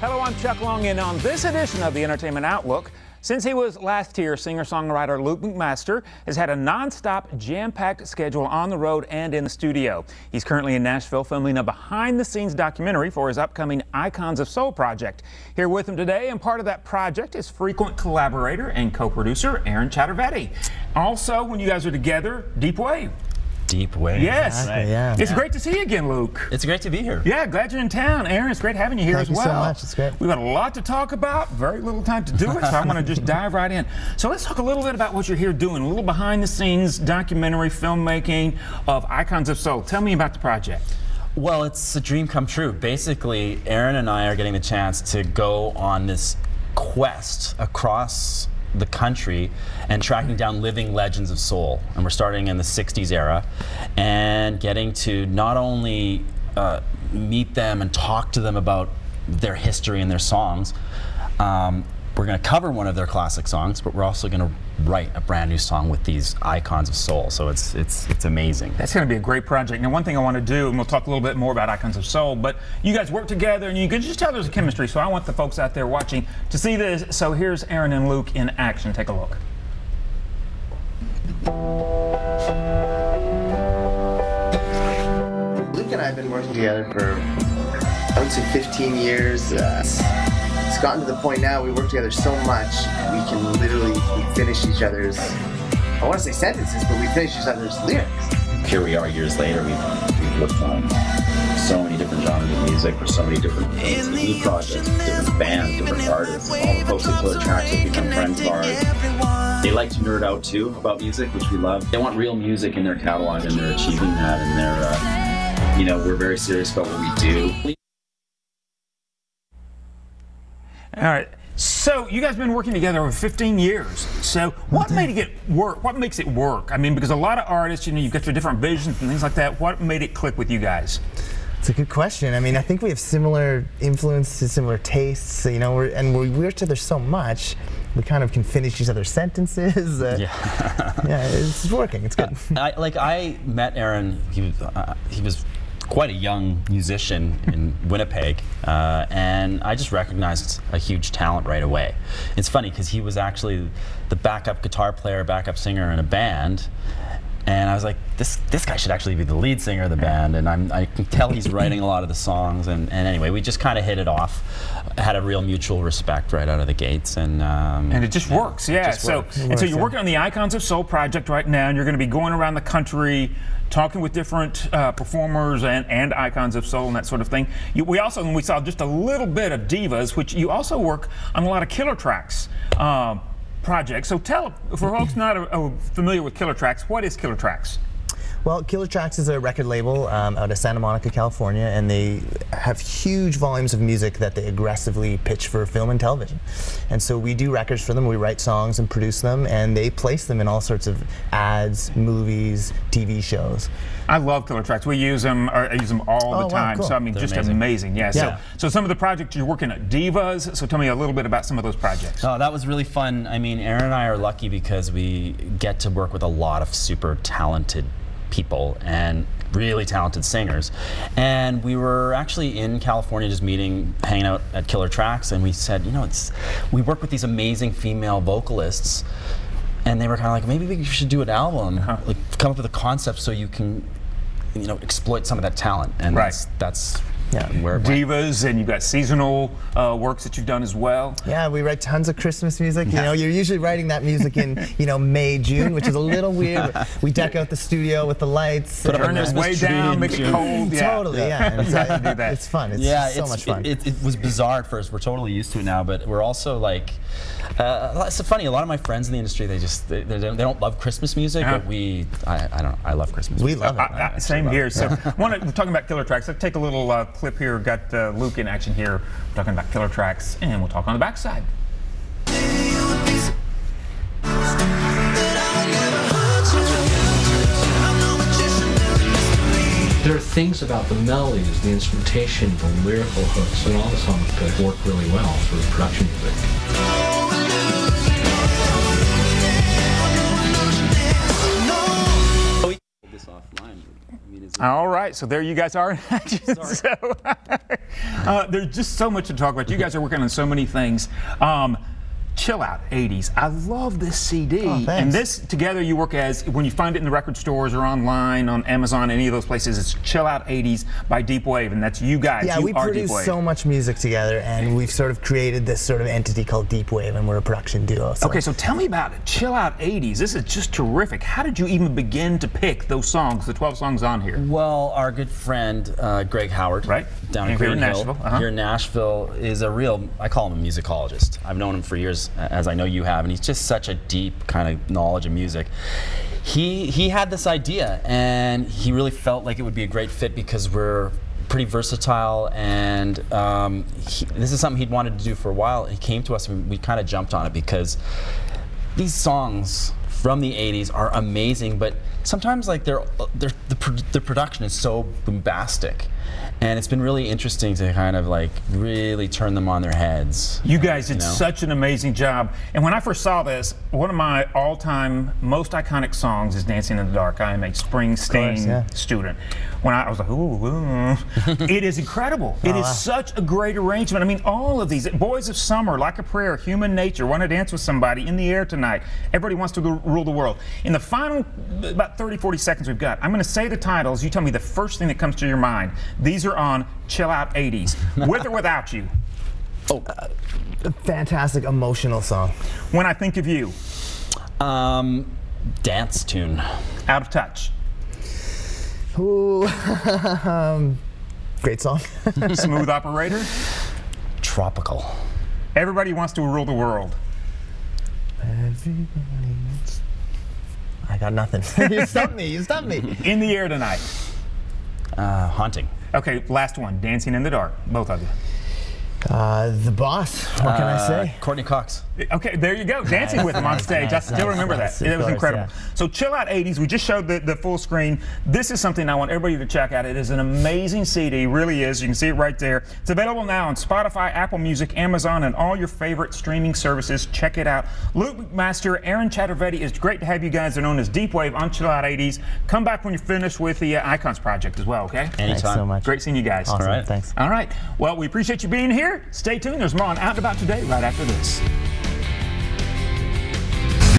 Hello, I'm Chuck Long, and on this edition of the Entertainment Outlook, since he was last here, singer-songwriter Luke McMaster has had a non-stop, jam-packed schedule on the road and in the studio. He's currently in Nashville filming a behind-the-scenes documentary for his upcoming Icons of Soul project. Here with him today and part of that project is frequent collaborator and co-producer Aaron Chattervetti. Also, when you guys are together, Deep Wave. Deep Wave. Yes. Right. Yeah. It's great to see you again, Luke. It's great to be here. Yeah, glad you're in town. Aaron, it's great having you here as well. Thank you so much. It's great. We've got a lot to talk about, very little time to do it, so I'm going to just dive right in. So let's talk a little bit about what you're here doing, a little behind-the-scenes documentary filmmaking of Icons of Soul. Tell me about the project. Well, it's a dream come true. Basically, Aaron and I are getting the chance to go on this quest across the country and tracking down living legends of soul. And we're starting in the 60s era and getting to not only meet them and talk to them about their history and their songs. We're going to cover one of their classic songs, but we're also going to write a brand new song with these icons of soul. So it's amazing. That's going to be a great project. Now, one thing I want to do, and we'll talk a little bit more about Icons of Soul, but you guys work together, and you can just tell there's a chemistry. So I want the folks out there watching to see this. So here's Aaron and Luke in action. Take a look. Luke and I have been working together for, I would say, 15 years. It's gotten to the point now we work together so much we can literally finish each other's, I want to say sentences, but we finish each other's lyrics. Here we are years later, we've worked on so many different genres of music for so many different things, new projects, different bands, different artists. All the folks that put tracks have become friends of ours. They like to nerd out too about music, which we love. They want real music in their catalog, and they're achieving that, and they're, you know, we're very serious about what we do. All right. So you guys have been working together over 15 years. So what made it work? What makes it work? I mean, because a lot of artists, you know, you've got your different visions and things like that. What made it click with you guys? It's a good question. I mean, I think we have similar influences, similar tastes, you know, and we work together so much, we kind of can finish each other's sentences. Yeah, it's working. It's good. I met Aaron. He was quite a young musician in Winnipeg, and I just recognized a huge talent right away. It's funny because he was actually the backup guitar player, backup singer in a band, and I was like, this guy should actually be the lead singer of the band, and I can tell he's writing a lot of the songs, and anyway, we just kind of hit it off, had a real mutual respect right out of the gates, and it just works, yeah. So you're working on the Icons of Soul project right now, and you're going to be going around the country talking with different performers and icons of soul and that sort of thing. We saw just a little bit of Divas, which you also work on a lot of Killer Tracks projects. So tell, for folks not familiar with Killer Tracks, what is Killer Tracks? Well, Killer Tracks is a record label out of Santa Monica, California, and they have huge volumes of music that they aggressively pitch for film and television. And so we do records for them, we write songs and produce them, and they place them in all sorts of ads, movies, TV shows. I love Killer Tracks. We use them, I use them all the time. Wow, cool. So I mean, they're just amazing. Yeah. So some of the projects you're working at Divas. So tell me a little bit about some of those projects. Oh, that was really fun. I mean, Aaron and I are lucky because we get to work with a lot of super talented people and really talented singers, and we were actually in California just hanging out at Killer Tracks, and we said, you know, we work with these amazing female vocalists, and they were kind of like, maybe we should do an album, like come up with a concept so you can, you know, exploit some of that talent, and that's where Divas, and you've got seasonal works that you've done as well. Yeah, we write tons of Christmas music. You know, you're usually writing that music in, you know, May, June, which is a little weird. We deck out the studio with the lights. Turn this way down, make it cold. Totally, yeah. It's fun. It's so much fun. It was bizarre at first. We're totally used to it now, but we're also like, it's funny. A lot of my friends in the industry, they don't love Christmas music, but I love Christmas music. We love it. Same here. So we're talking about Killer Tracks. Let's take a little clip here. We've got Luke in action here. We're talking about Killer Tracks, and we'll talk on the backside. There are things about the melodies, the instrumentation, the lyrical hooks, and all the songs that work really well for production music. This offline. I mean, All right, so there you guys are in action. So, there's just so much to talk about. You guys are working on so many things. Chill Out 80s. I love this CD. Oh, and this together you work as, when you find it in the record stores or online, on Amazon, any of those places, it's Chill Out 80s by Deep Wave, and that's you guys. Yeah, we produce so much music together, and we've sort of created this sort of entity called Deep Wave, and we're a production duo. So. Okay, so tell me about it. Chill Out 80s. This is just terrific. How did you even begin to pick those songs, the 12 songs on here? Well, our good friend Greg Howard, right, down in Green Hill, here in Nashville, is a real, I call him a musicologist. I've known him for years, as I know you have, and he's just such a deep kind of knowledge of music. He had this idea, and he really felt like it would be a great fit because we're pretty versatile, and this is something he'd wanted to do for a while. He came to us, and we kind of jumped on it because these songs from the 80s are amazing, but sometimes like the production is so bombastic. And it's been really interesting to kind of like really turn them on their heads. You guys did such an amazing job. And when I first saw this, one of my all-time most iconic songs is Dancing in the Dark. I am a Springsteen student. When I was like, ooh. It is incredible. It is such a great arrangement. I mean, all of these, Boys of Summer, Like a Prayer, Human Nature, Want to Dance with Somebody, In the Air Tonight, Everybody Wants to Rule the World. In the final about 30, 40 seconds we've got, I'm going to say the titles. You tell me the first thing that comes to your mind. These are on Chill Out 80s, With or Without You. A fantastic emotional song. When I Think of You. Dance tune. Out of Touch. Ooh, great song. Smooth Operator. Tropical. Everybody Wants to Rule the World. I got nothing. You stumped me. You stumped me. In the Air Tonight. Haunting. Okay, last one. Dancing in the Dark. Both of you. The Boss. What can I say? Courtney Cox. Okay, there you go. Dancing with him on stage. I still remember that. It was incredible. So Chill Out 80s, we just showed the full screen. This is something I want everybody to check out. It is an amazing CD, really is. You can see it right there. It's available now on Spotify, Apple Music, Amazon, and all your favorite streaming services. Check it out. Luke McMaster, Aaron Chattervetti, it's great to have you guys. They're known as Deep Wave on Chill Out 80s. Come back when you're finished with the Icons project as well, okay? Anytime. Thanks so much. Great seeing you guys. Awesome. All right. Thanks. All right. Well, we appreciate you being here. Stay tuned. There's more on Out and About Today right after this.